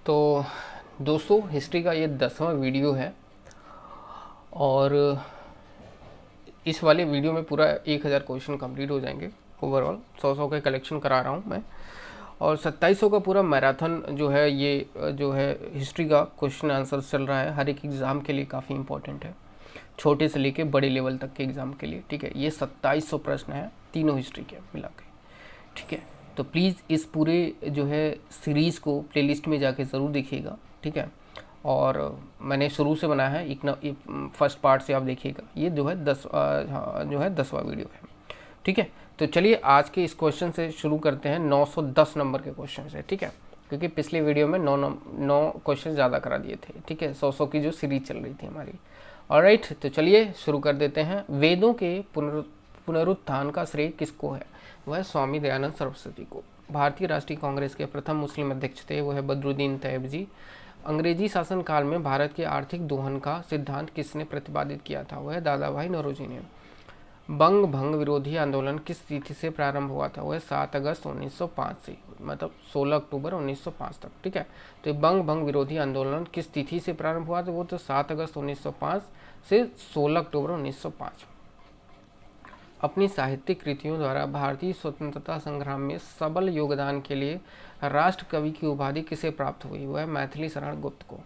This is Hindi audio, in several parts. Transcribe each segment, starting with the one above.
तो दोस्तों, हिस्ट्री का ये 10वां वीडियो है और इस वाले वीडियो में पूरा 1000 क्वेश्चन कंप्लीट हो जाएंगे। ओवरऑल 100 के कलेक्शन करा रहा हूँ मैं, और 2700 का पूरा मैराथन जो है, ये जो है हिस्ट्री का क्वेश्चन आंसर चल रहा है। हर एक एग्ज़ाम के लिए काफ़ी इंपॉर्टेंट है, छोटे से लेके बड़े लेवल तक के एग्ज़ाम के लिए। ठीक है, ये 2700 प्रश्न है तीनों हिस्ट्री के मिला के। ठीक है, तो प्लीज़ इस पूरे जो है सीरीज़ को प्लेलिस्ट में जाके ज़रूर देखिएगा। ठीक है, और मैंने शुरू से बनाया है, एक फर्स्ट पार्ट से आप देखिएगा। ये जो है 10वां वीडियो है। ठीक है, तो चलिए आज के इस क्वेश्चन से शुरू करते हैं 910 नंबर के क्वेश्चन से। ठीक है, क्योंकि पिछले वीडियो में 9 क्वेश्चन ज़्यादा करा दिए थे। ठीक है, 100 की जो सीरीज चल रही थी हमारी। ऑलराइट, तो चलिए शुरू कर देते हैं। वेदों के पुनरुत्थान का श्रेय किसको है? वह स्वामी दयानंद सरस्वती को। भारतीय राष्ट्रीय कांग्रेस के प्रथम मुस्लिम अध्यक्ष थे, वह बदरुद्दीन तैयब जी। अंग्रेजी शासन काल में भारत के आर्थिक दोहन का सिद्धांत किसने प्रतिपादित किया था? वह दादा भाई नौरोजी ने। बंग भंग विरोधी आंदोलन किस तिथि से प्रारंभ हुआ था? वह 7 अगस्त 1905 से, मतलब 16 अक्टूबर 1905 तक। ठीक है, तो बंग भंग विरोधी आंदोलन किस तिथि से प्रारंभ हुआ था? वो तो 7 अगस्त 1905 से 16 अक्टूबर 1905। अपनी साहित्यिक कृतियों द्वारा भारतीय स्वतंत्रता संग्राम में सबल योगदान के लिए राष्ट्र कवि की उपाधि किसे प्राप्त हुई? वह मैथिली शरण गुप्त को।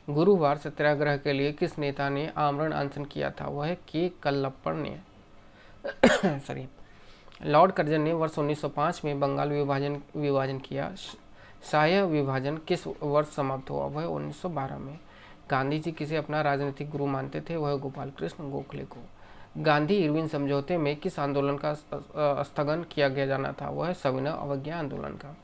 गुरुवार सत्याग्रह के लिए किस नेता ने आमरण अनशन किया था? वह के कल्लप्पड़ ने। सॉरी, लॉर्ड कर्जन ने वर्ष 1905 में बंगाल विभाजन किया। शाही विभाजन किस वर्ष समाप्त हुआ? वह 1912 में। गांधी जी किसे अपना राजनीतिक गुरु मानते थे? वह गोपाल कृष्ण गोखले को। गांधी इरविन समझौते में किस आंदोलन का स्थगन किया गया जाना था? वह सविनय अवज्ञा आंदोलन का।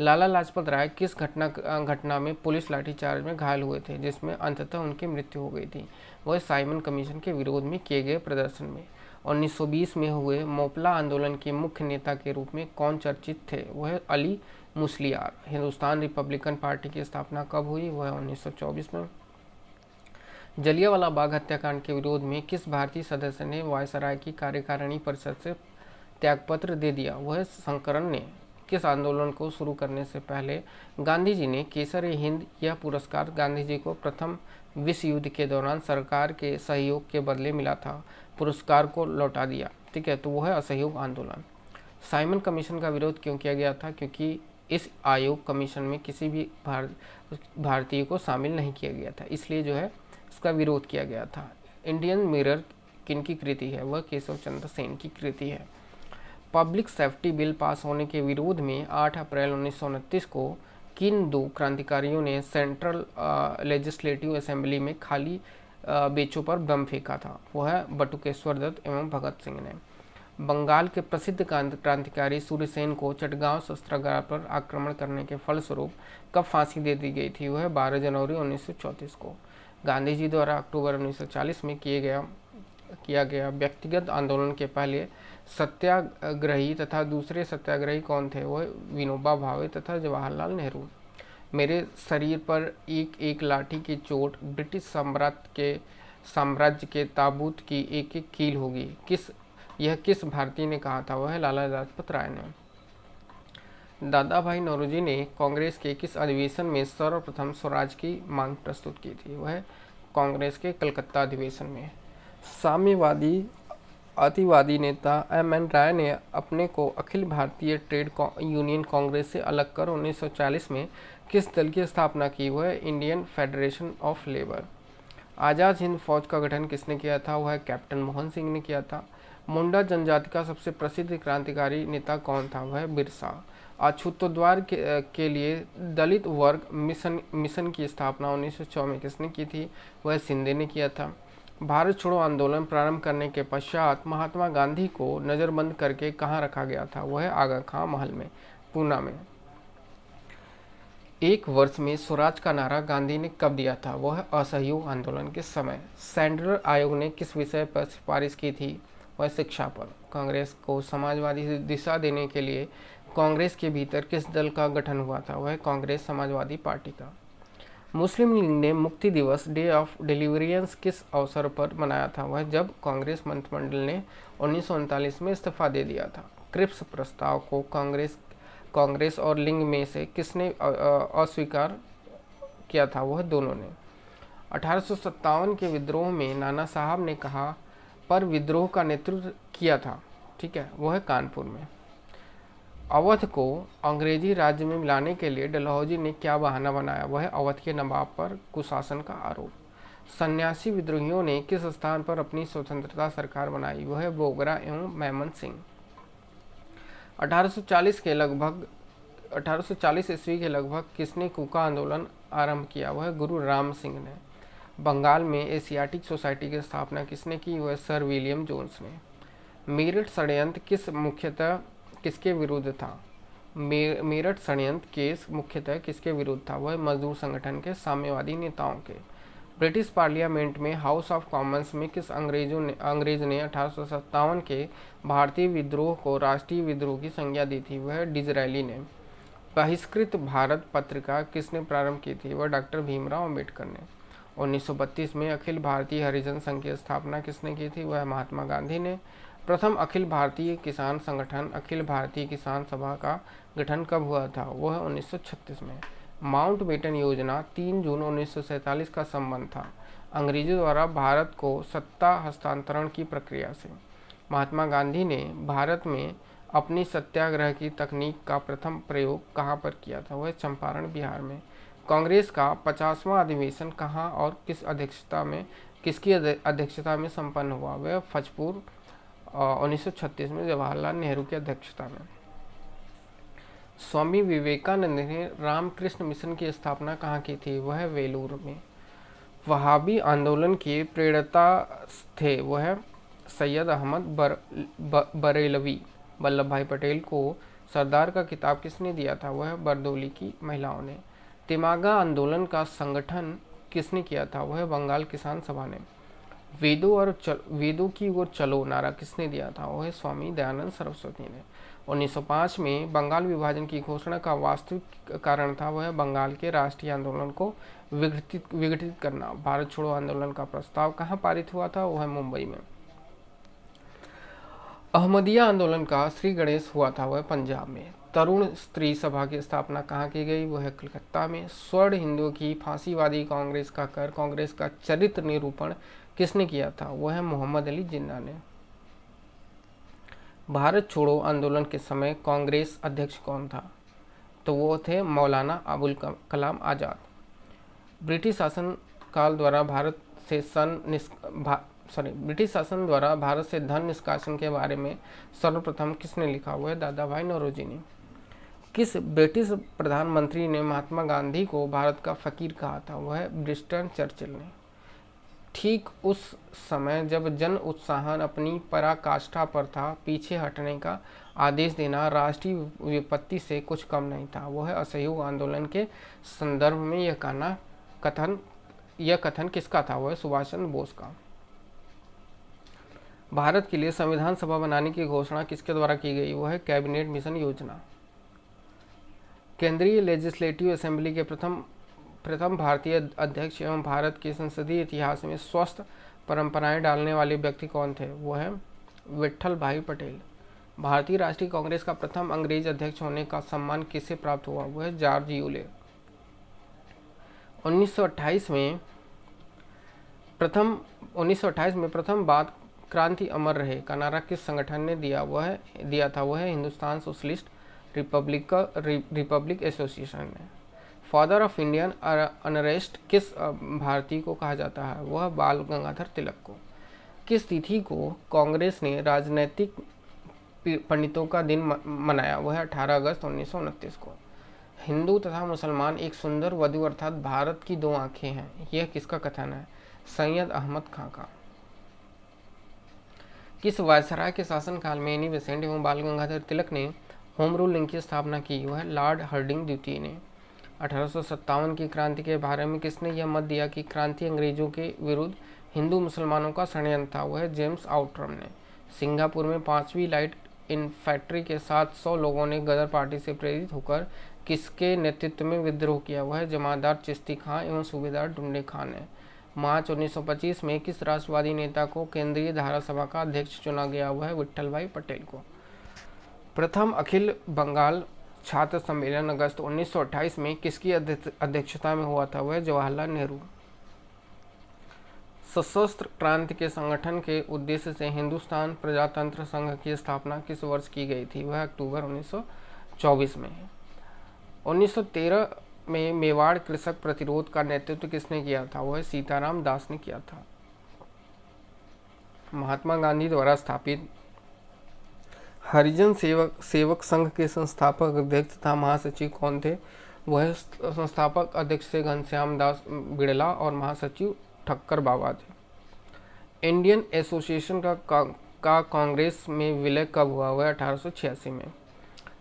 लाला लाजपत राय किस घटना में पुलिस लाठीचार्ज में घायल हुए थे, जिसमें अंततः उनकी मृत्यु हो गई थी? वह साइमन कमीशन के विरोध में किए गए प्रदर्शन में। 1920 में हुए मोपला आंदोलन के मुख्य नेता के रूप में कौन चर्चित थे? वह अली मुस्लियार। हिंदुस्तान रिपब्लिकन पार्टी की स्थापना कब हुई? वह 1924 में। जलियांवाला बाग हत्याकांड के विरोध में किस भारतीय सदस्य ने वायसराय की कार्यकारिणी परिषद से त्यागपत्र दे दिया? वह शंकरन ने। किस आंदोलन को शुरू करने से पहले गांधी जी ने केसर-ए-हिंद यह पुरस्कार गांधी जी को प्रथम विश्व युद्ध के दौरान सरकार के सहयोग के बदले मिला था, पुरस्कार को लौटा दिया? ठीक है, तो वह है असहयोग आंदोलन। साइमन कमीशन का विरोध क्यों किया गया था? क्योंकि इस आयोग कमीशन में किसी भी भारतीय को शामिल नहीं किया गया था, इसलिए जो है इसका विरोध किया गया था। इंडियन मिरर किनकी कृति है? वह केशव चंद्र सेन की कृति है। पब्लिक सेफ्टी बिल पास होने के विरोध में 8 अप्रैल 1929 को किन दो क्रांतिकारियों ने सेंट्रल लेजिस्लेटिव असेंबली में खाली बेंचों पर बम फेंका था? वह बटुकेश्वर दत्त एवं भगत सिंह ने। बंगाल के प्रसिद्ध क्रांतिकारी सूर्यसेन को चटगांव शस्त्रागार पर आक्रमण करने के फलस्वरूप कब फांसी दे दी गई थी? वह 12 जनवरी 1934 को। गांधी जी द्वारा अक्टूबर 1940 में किया गया व्यक्तिगत आंदोलन के पहले सत्याग्रही तथा दूसरे सत्याग्रही कौन थे? वह विनोबा भावे तथा जवाहरलाल नेहरू। मेरे शरीर पर एक एक लाठी की चोट ब्रिटिश साम्राज्य के ताबूत की एक एक कील होगी। यह किस भारतीय ने कहा था? वह लाला लाजपत राय ने। दादा भाई नौरोजी ने कांग्रेस के किस अधिवेशन में सर्वप्रथम स्वराज की मांग प्रस्तुत की थी? वह कांग्रेस के कलकत्ता अधिवेशन में। साम्यवादी अतिवादी नेता M.N. राय ने अपने को अखिल भारतीय ट्रेड यूनियन कांग्रेस से अलग कर 1940 में किस दल की स्थापना की? वह Indian federation of labour. Azad Hind फौज का गठन किसने किया था? वह कैप्टन मोहन सिंह ने किया था। मुंडा जनजाति का सबसे प्रसिद्ध क्रांतिकारी नेता कौन था? वह बिरसा। अछूतोद्वार के लिए दलित वर्ग मिशन की स्थापना 1906 में किसने की थी? वह शिंदे ने किया था। भारत छोड़ो आंदोलन प्रारंभ करने के पश्चात महात्मा गांधी को नज़रबंद करके कहाँ रखा गया था? वह आगा खां महल में, पूना में। एक वर्ष में स्वराज का नारा गांधी ने कब दिया था? वह असहयोग आंदोलन के समय। सेंट्रल आयोग ने किस विषय पर सिफारिश की थी? वह शिक्षा पर। कांग्रेस को समाजवादी दिशा देने के लिए कांग्रेस के भीतर किस दल का गठन हुआ था? वह कांग्रेस समाजवादी पार्टी का। मुस्लिम लीग ने मुक्ति दिवस डे ऑफ डिलीवरेंस किस अवसर पर मनाया था? वह जब कांग्रेस मंत्रिमंडल ने 1939 में इस्तीफा दे दिया था। क्रिप्स प्रस्ताव को कांग्रेस और लिंग में से किसने अस्वीकार किया था, वह दोनों ने। 1857 के विद्रोह में नाना साहब ने कहा पर विद्रोह का नेतृत्व किया था, ठीक है, वह कानपुर में। अवध को अंग्रेजी राज्य में मिलाने के लिए डलहौजी ने क्या बहाना बनाया, वह अवध के नवाब पर कुशासन का आरोप। सन्यासी विद्रोहियों ने किस स्थान पर अपनी स्वतंत्रता सरकार बनाई, वह बोगरा एवं मैमन सिंह। 1840 ईस्वी के लगभग किसने कूका आंदोलन आरंभ किया, वह गुरु राम सिंह ने। बंगाल में एशियाटिक सोसाइटी की स्थापना किसने की, वह सर विलियम जोन्स ने। मेरठ षड्यंत्र मुख्यतः किसके विरुद्ध था, मेरठ षड्यंत्र केस मुख्यतः किसके विरुद्ध था, वह मजदूर संगठन के साम्यवादी नेताओं के। ब्रिटिश पार्लियामेंट में हाउस ऑफ कॉमन्स में किस अंग्रेज ने 1857 के भारतीय विद्रोह को राष्ट्रीय विद्रोह की संज्ञा दी थी, वह डिज़रायली ने। बहिष्कृत भारत पत्रिका किसने प्रारंभ की थी, वह डॉक्टर भीमराव अम्बेडकर ने। 1932 में अखिल भारतीय हरिजन संघ की स्थापना किसने की थी, वह महात्मा गांधी ने। प्रथम अखिल भारतीय किसान संगठन अखिल भारतीय किसान सभा का गठन कब हुआ था, वह 1936 में। माउंटबेटन योजना 3 जून 1947 का संबंध था अंग्रेजों द्वारा भारत को सत्ता हस्तांतरण की प्रक्रिया से। महात्मा गांधी ने भारत में अपनी सत्याग्रह की तकनीक का प्रथम प्रयोग कहाँ पर किया था, वह चंपारण बिहार में। कांग्रेस का 50वां अधिवेशन कहाँ और किसकी अध्यक्षता में संपन्न हुआ, वह फजपुर 1936 में जवाहरलाल नेहरू की अध्यक्षता में। स्वामी विवेकानंद ने रामकृष्ण मिशन की स्थापना कहाँ की थी, वह वेलूर में। वहाबी आंदोलन के प्रेरता थे, वह सैयद अहमद बरेलवी। वल्लभ भाई पटेल को सरदार का खिताब किसने दिया था, वह बरदौली की महिलाओं ने। तिमागा आंदोलन का संगठन किसने किया था, वह बंगाल किसान सभा ने। वेदों की ओर चलो नारा किसने दिया था, वह स्वामी दयानंद सरस्वती ने। 1905 में बंगाल विभाजन की घोषणा का वास्तविक कारण था, वह बंगाल के राष्ट्रीय आंदोलन को विघटित करना। भारत छोड़ो आंदोलन का प्रस्ताव कहाँ पारित हुआ था, वह मुंबई में। अहमदिया आंदोलन का श्री गणेश हुआ था, वह पंजाब में। तरुण स्त्री सभा की स्थापना कहाँ की गई, वह कलकत्ता में। स्वर्ण हिंदुओं की फांसीवादी कांग्रेस का कांग्रेस का चरित्र निरूपण किसने किया था, वह मोहम्मद अली जिन्ना ने। भारत छोड़ो आंदोलन के समय कांग्रेस अध्यक्ष कौन था, तो वो थे मौलाना अबुल कलाम आज़ाद। ब्रिटिश शासन द्वारा भारत से धन निष्कासन के बारे में सर्वप्रथम किसने लिखा, वह दादा भाई नौरोजी ने। किस ब्रिटिश प्रधानमंत्री ने महात्मा गांधी को भारत का फकीर कहा था, वह विंस्टन चर्चिल ने। ठीक उस समय जब जन उत्साहन अपनी पराकाष्ठा पर था, पीछे हटने का आदेश देना राष्ट्रीय विपत्ति से कुछ कम नहीं था, वह असहयोग आंदोलन के संदर्भ में यह कथन किसका था, वह सुभाष चंद्र बोस का। भारत के लिए संविधान सभा बनाने की घोषणा किसके द्वारा की गई, वह कैबिनेट मिशन योजना। केंद्रीय लेजिस्लेटिव असेंबली के प्रथम भारतीय अध्यक्ष एवं भारत के संसदीय इतिहास में स्वस्थ परंपराएं डालने वाले व्यक्ति कौन थे, वह विट्ठल भाई पटेल। भारतीय राष्ट्रीय कांग्रेस का प्रथम अंग्रेज अध्यक्ष होने का सम्मान किसे प्राप्त हुआ, वह जॉर्ज यूले। 1928 में प्रथम बात क्रांति अमर रहे का नारा किस संगठन ने दिया था, वह हिंदुस्तान सोशलिस्ट रिपब्लिक एसोसिएशन ने। फादर ऑफ इंडियन अनरेस्ट किस भारतीय को कहा जाता है, वह बाल गंगाधर तिलक को। किस तिथि को कांग्रेस ने राजनैतिक पंडितों का दिन मनाया, वह 18 अगस्त 1929 को। हिंदू तथा मुसलमान एक सुंदर वधु अर्थात भारत की दो आंखें हैं, यह किसका कथन है, सैयद अहमद खां का। किस वायसराय के शासनकाल में एनी बेसेंट एवं बाल गंगाधर तिलक ने होम रूल लिंक की स्थापना की, वह लॉर्ड हार्डिंग द्वितीय ने। 1857 की क्रांति के बारे में किसने यह मत दिया कि क्रांति अंग्रेजों के विरुद्ध हिंदू मुसलमानों का षड्यंत्र था, वह जेम्स आउटरम ने। सिंगापुर में 5वीं लाइट इन्फैंट्री के साथ 100 लोगों ने गदर पार्टी से प्रेरित होकर किसके नेतृत्व में विद्रोह किया, वह जमादार चिश्ती खां एवं सूबेदार डुंडे खां ने। मार्च 1925 में किस राष्ट्रवादी नेता को केंद्रीय धारा सभा का अध्यक्ष चुना गया, वह विट्ठल भाई पटेल को। प्रथम अखिल बंगाल छात्र सम्मेलन अगस्त 1928 में किसकी अध्यक्षता में हुआ था? वह जवाहरलाल नेहरू। सशस्त्र क्रांति के संगठन के उद्देश्य से हिंदुस्तान प्रजातंत्र संघ की स्थापना किस वर्ष की गई थी? वह अक्टूबर 1924 में है। 1913 में मेवाड़ कृषक प्रतिरोध का नेतृत्व किसने किया था? वह सीताराम दास ने किया था। महात्मा गांधी द्वारा स्थापित हरिजन सेवक संघ के संस्थापक अध्यक्ष तथा महासचिव कौन थे? वह संस्थापक अध्यक्ष से घनश्याम दास बिड़ला और महासचिव ठक्कर बाबा थे। इंडियन एसोसिएशन का कांग्रेस में विलय कब हुआ? वह 1886 में।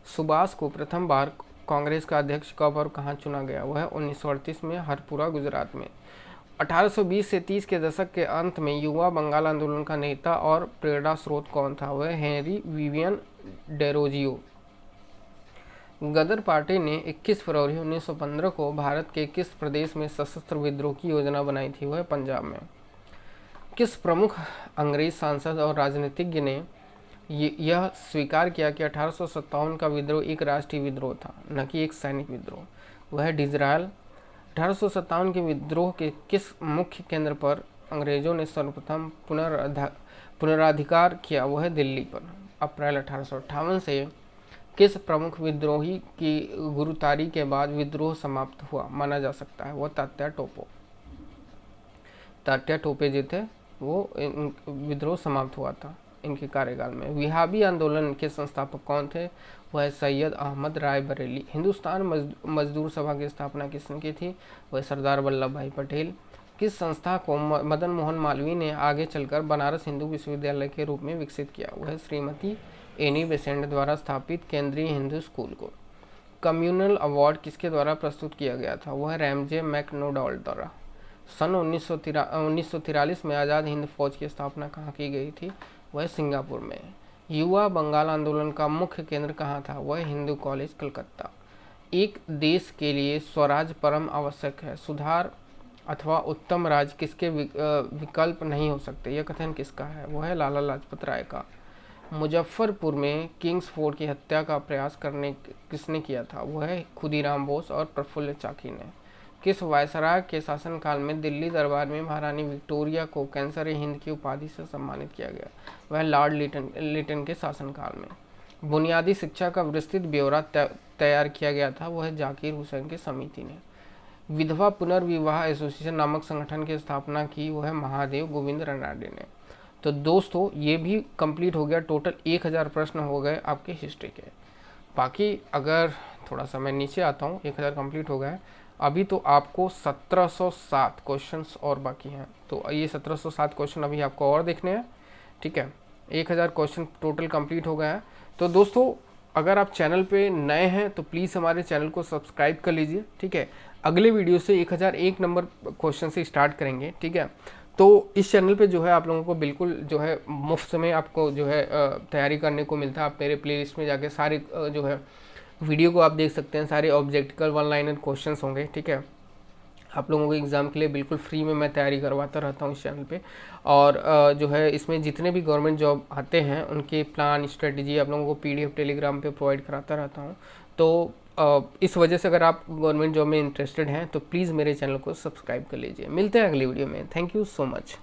सुभाष को प्रथम बार कांग्रेस का अध्यक्ष कब और कहाँ चुना गया? वह 1938 में हरपुरा गुजरात में। 1820 से 30 के दशक के अंत में युवा बंगाल आंदोलन का नेता और प्रेरणा स्रोत कौन था? वह हेनरी विवियन डेरोजियो। गदर पार्टी ने 21 फरवरी 1915 को भारत के किस प्रदेश में सशस्त्र विद्रोह की योजना बनाई थी? वह पंजाब में। किस प्रमुख अंग्रेज सांसद और राजनीतिज्ञ ने यह स्वीकार किया कि 1857 का विद्रोह एक राष्ट्रीय विद्रोह था, न कि एक सैनिक विद्रोह? वह डिजरायल। 1857 के विद्रोह के किस मुख्य केंद्र पर अंग्रेजों ने सर्वप्रथम पुनराधिकार किया? वह दिल्ली पर। अप्रैल 1858 से किस प्रमुख विद्रोही की गिरफ्तारी के बाद विद्रोह समाप्त हुआ माना जा सकता है? वह तात्या टोपे जो थे वो विद्रोह समाप्त हुआ था इनके कार्यकाल में। विहाबी आंदोलन के संस्थापक कौन थे? वह सैयद अहमद राय बरेली। हिंदुस्तान मजदूर सभा की स्थापना किसने की थी? वह सरदार वल्लभ भाई पटेल। किस संस्था को मदन मोहन मालवीय ने आगे चलकर बनारस हिंदू विश्वविद्यालय के रूप में विकसित किया? वह श्रीमती एनी बेसेंट द्वारा स्थापित केंद्रीय हिंदू स्कूल को। कम्युनल अवार्ड किसके द्वारा प्रस्तुत किया गया था? वह रैमजे मैकडोनाल्ड द्वारा। सन 1943 में आज़ाद हिंद फौज की स्थापना कहाँ की गई थी? वह सिंगापुर में। युवा बंगाल आंदोलन का मुख्य केंद्र कहाँ था? वह हिंदू कॉलेज कलकत्ता। एक देश के लिए स्वराज परम आवश्यक है, सुधार अथवा उत्तम राज किसके विकल्प नहीं हो सकते? यह कथन किसका है? वह है लाला लाजपत राय का। मुजफ्फरपुर में किंग्स फोर्ट की हत्या का प्रयास किसने किया था? वह खुदीराम बोस और प्रफुल्ल चाकी ने। किस वायसराय के शासनकाल में दिल्ली दरबार में महारानी विक्टोरिया को कैंसर हिंद की उपाधि से सम्मानित किया गया? वह लॉर्ड लिटन के शासनकाल में। बुनियादी शिक्षा का विस्तृत ब्यौरा तैयार किया गया था? वह जाकिर हुसैन की समिति ने। विधवा पुनर्विवाह एसोसिएशन नामक संगठन की स्थापना की? वह महादेव गोविंद रनाडे ने। तो दोस्तों ये भी कंप्लीट हो गया। टोटल 1000 प्रश्न हो गए आपके हिस्ट्री के। बाकी अगर थोड़ा सा मैं नीचे आता हूँ, 1000 कंप्लीट हो गए। अभी तो आपको 1707 क्वेश्चंस और बाकी हैं, तो ये 1707 क्वेश्चन अभी आपको और देखने हैं, ठीक है। 1000 क्वेश्चन टोटल कंप्लीट हो गए हैं। तो दोस्तों अगर आप चैनल पे नए हैं तो प्लीज़ हमारे चैनल को सब्सक्राइब कर लीजिए, ठीक है। अगले वीडियो से 1001 नंबर क्वेश्चन से स्टार्ट करेंगे, ठीक है। तो इस चैनल पे जो है आप लोगों को बिल्कुल जो है मुफ्त में आपको जो है तैयारी करने को मिलता है। आप मेरे प्लेलिस्ट में जाके सारे जो है वीडियो को आप देख सकते हैं। सारे ऑब्जेक्टिकल वन लाइनर क्वेश्चंस होंगे, ठीक है। आप लोगों को एग्ज़ाम के लिए बिल्कुल फ्री में मैं तैयारी करवाता रहता हूँ इस चैनल पे। और जो है इसमें जितने भी गवर्नमेंट जॉब आते हैं उनके प्लान स्ट्रेटजी आप लोगों को PDF टेलीग्राम पे प्रोवाइड कराता रहता हूँ। तो इस वजह से अगर आप गवर्नमेंट जॉब में इंटरेस्टेड हैं तो प्लीज़ मेरे चैनल को सब्सक्राइब कर लीजिए। मिलते हैं अगली वीडियो में। Thank you so much.